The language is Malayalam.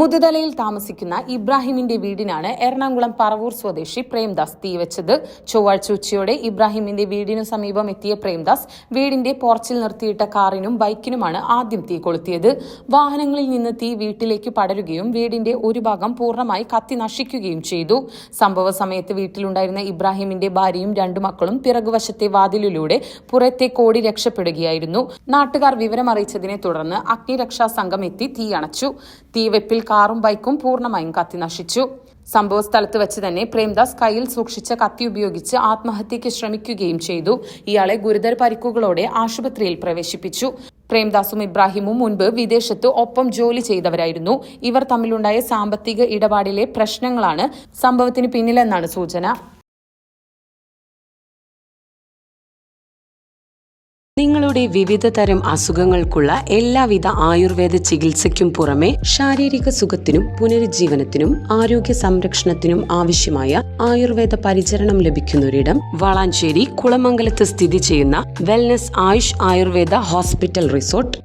മുതുതലയിൽ താമസിക്കുന്ന ഇബ്രാഹിമിന്റെ വീടിനാണ് എറണാകുളം പറവൂർ സ്വദേശി പ്രേംദാസ് തീവച്ചത്. ചൊവ്വാഴ്ച ഉച്ചയോടെ ഇബ്രാഹിമിന്റെ വീടിനു സമീപം എത്തിയ പ്രേംദാസ് വീടിന്റെ പോർച്ചിൽ നിർത്തിയിട്ട കാറിനും ബൈക്കിനുമാണ് ആദ്യം തീ കൊളുത്തിയത്. വാഹനങ്ങളിൽ നിന്ന് തീ വീട്ടിലേക്ക് പടരുകയും വീടിന്റെ ഒരു ഭാഗം പൂർണ്ണമായി കത്തി നശിക്കുകയും ചെയ്തു. സംഭവ സമയത്ത് വീട്ടിലുണ്ടായിരുന്ന ഇബ്രാഹിമിന്റെ ഭാര്യയും 2 മക്കളും പിറകുവശത്തെ വാതിലിലൂടെ പുറത്തേക്ക് ഓടി രക്ഷപ്പെടുകയായിരുന്നു. നാട്ടുകാർ വിവരമറിയിച്ചതിനെ തുടർന്ന് അഗ്നിരക്ഷാ സംഘം എത്തി തീയണച്ചു. തീവെപ്പിൽ കാറും ബൈക്കും പൂർണ്ണമായും കത്തി നശിച്ചു. സംഭവ സ്ഥലത്ത് വെച്ച് തന്നെ പ്രേംദാസ് കയ്യിൽ സൂക്ഷിച്ച കത്തി ഉപയോഗിച്ച് ആത്മഹത്യയ്ക്ക് ശ്രമിക്കുകയും ചെയ്തു. ഇയാളെ ഗുരുതര പരിക്കുകളോടെ ആശുപത്രിയിൽ പ്രവേശിപ്പിച്ചു. പ്രേംദാസും ഇബ്രാഹിമും മുൻപ് വിദേശത്ത് ഒപ്പം ജോലി ചെയ്തവരായിരുന്നു. ഇവർ തമ്മിലുണ്ടായ സാമ്പത്തിക ഇടപാടിലെ പ്രശ്നങ്ങളാണ് സംഭവത്തിന് പിന്നിലെന്നാണ് സൂചന. നിങ്ങളുടെ വിവിധ തരം അസുഖങ്ങൾക്കുള്ള എല്ലാവിധ ആയുർവേദ ചികിത്സയ്ക്കും പുറമെ ശാരീരിക സുഖത്തിനും പുനരുജ്ജീവനത്തിനും ആരോഗ്യ സംരക്ഷണത്തിനും ആവശ്യമായ ആയുർവേദ പരിചരണം ലഭിക്കുന്നൊരിടം വളാഞ്ചേരി കുളമംഗലത്ത് സ്ഥിതി ചെയ്യുന്ന wellness Ayush Ayurveda hospital resort.